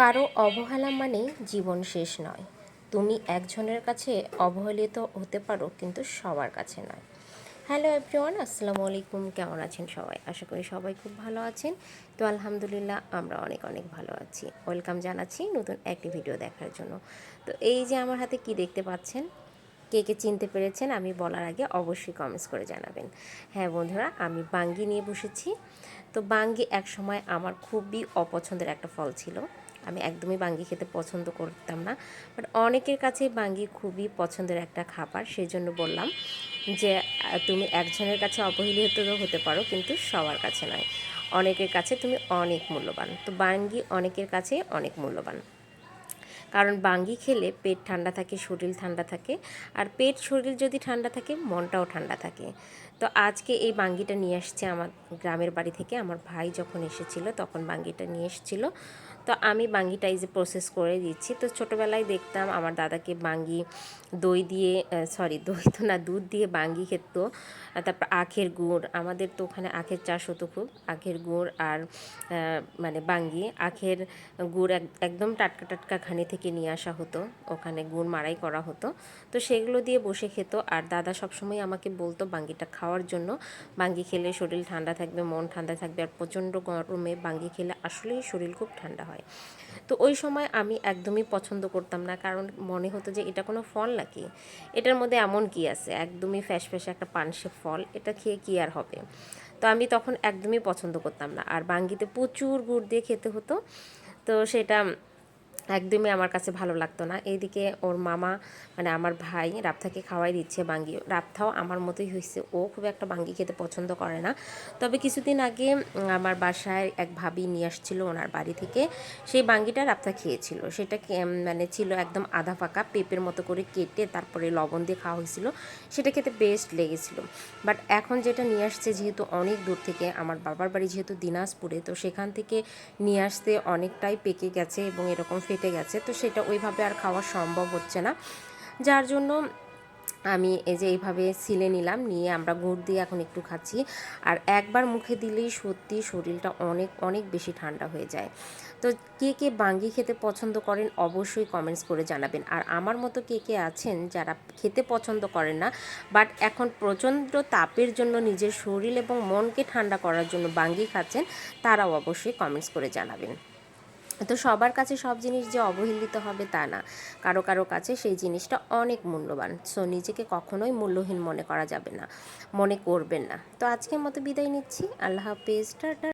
কারো অবহেলা মানেই জীবন শেষ নয়। তুমি একজনের কাছে অবহেলিত হতে পারো, কিন্তু সবার কাছে নয়। হ্যালো এভরিওয়ান, আসসালামু আলাইকুম। কেমন আছেন সবাই? আশা করি সবাই খুব ভালো আছেন। তো আলহামদুলিল্লাহ, আমরা অনেক অনেক ভালো আছি। ওয়েলকাম জানাচ্ছি নতুন একটি ভিডিও দেখার জন্য। তো এই যে আমার হাতে কি দেখতে পাচ্ছেন, কে কে চিনতে পেরেছেন আমি বলার আগে অবশ্যই কমেন্টস করে জানাবেন। হ্যাঁ বন্ধুরা, আমি বাঙ্গি নিয়ে বসেছি। তো বাঙ্গি একসময় আমার খুবই অপছন্দের একটা ফল ছিল। আমি একদমই বাঙ্গি খেতে পছন্দ করতাম না, বাট অনেকের কাছেই বাঙ্গি খুবই পছন্দের একটা খাবার। সেই জন্য বললাম যে তুমি একজনের কাছে অবহেলিত হতে পারো, কিন্তু সবার কাছে নয়। অনেকের কাছে তুমি অনেক মূল্যবান। তো বাঙ্গি অনেকের কাছে অনেক মূল্যবান, কারণ বাঙ্গি খেলে পেট ঠান্ডা থাকে, শরীর ঠান্ডা থাকে। আর পেট শরীর যদি ঠান্ডা থাকে, মনটাও ঠান্ডা থাকে। তো আজকে এই বাঙ্গিটা নিয়ে আসছে আমার গ্রামের বাড়ি থেকে। আমার ভাই যখন এসেছিলো তখন বাঙ্গিটা নিয়ে এসেছিলো। তো আমি বাঙ্গিটা এই যে প্রসেস করে দিচ্ছি। তো ছোটোবেলায় দেখতাম আমার দাদাকে বাঙ্গি দই দিয়ে, দই তো না, দুধ দিয়ে বাঙ্গি খেত। তারপর আখের গুড়, আমাদের তো ওখানে আখের চাষ হতো খুব। আখের গুড় আর মানে বাঙ্গি, আখের গুড় একদম টাটকা টাটকা ঘানি থেকে নিয়ে আসা হতো, ওখানে গুড় মাড়াই করা হতো। তো সেগুলো দিয়ে বসে খেত। আর দাদা সবসময় আমাকে বলতো বাঙ্গিটা খাওয়ার জন্য। বাঙ্গি খেলে শরীর ঠান্ডা থাকবে, মন ঠান্ডা থাকবে। আর প্রচণ্ড গরমে বাঙ্গি খেলে আসলেই শরীর খুব ঠান্ডা হয়। তো ওই সময় আমি একদমই পছন্দ করতাম না, কারণ মনে হতো যে এটা কোনো ফল নাকি, এটার মধ্যে এমন কি আছে, একদমই ফ্যাসফ্যাসে একটা পানসে ফল, এটা খেয়ে কী আর হবে। তো আমি তখন একদমই পছন্দ করতাম না। আর বাঙ্গিতে প্রচুর গুড় দিয়ে খেতে হতো। তো সেটা একদমই আমার কাছে ভালো লাগতো না। এইদিকে ওর মামা, মানে আমার ভাই রাপ্তাকে খাওয়াই দিচ্ছে বাঙ্গি। রাপ্তাও আমার মতোই হয়েছে, ও খুব একটা বাঙ্গি খেতে পছন্দ করে না। তবে কিছুদিন আগে আমার বাসায় এক ভাবি নিয়ে আসছিল ওনার বাড়ি থেকে, সেই বাঙ্গিটা রাপ্তা খেয়েছিল। সেটা মানে ছিল একদম আধা পাকা, পেঁপের মতো করে কেটে তারপরে লবণ দিয়ে খাওয়া হয়েছিল। সেটা খেতে বেস্ট লেগেছিল। বাট এখন যেটা নিয়ে আসছে, যেহেতু অনেক দূর থেকে, আমার বাবার বাড়ি যেহেতু দিনাজপুরে, তো সেখান থেকে নিয়ে আসতে অনেকটাই পেকে গেছে এবং এরকম ফেটে গেছে। তো সেটা ওইভাবে আর খাওয়া সম্ভব হচ্ছে না, যার জন্য আমি এই যে এইভাবে ছিলে নিলাম, নিয়ে আমরা গুড় দিয়ে এখন একটু খাচ্ছি। আর একবার মুখে দিলেই সত্যি শরীরটা অনেক অনেক বেশি ঠান্ডা হয়ে যায়। তো কে কে বাঙ্গি খেতে পছন্দ করেন অবশ্যই কমেন্টস করে জানাবেন। আর আমার মতো কে কে আছেন যারা খেতে পছন্দ করেন না, বাট এখন প্রচণ্ড তাপের জন্য নিজের শরীর এবং মনকে ঠান্ডা করার জন্য বাঙ্গি খাচ্ছেন, তারাও অবশ্যই কমেন্টস করে জানাবেন। তো সবার কাছে সব জিনিস যে অবহেলিত হবে তা না, কারো কারো কাছে সেই জিনিসটা অনেক মূল্যবান। সো নিজেকে কখনোই মূল্যহীন মনে করা যাবে না, মনে করবেন না। তো আজকের মতো বিদায় নিচ্ছি। আল্লাহ হাফেজ, টাটা।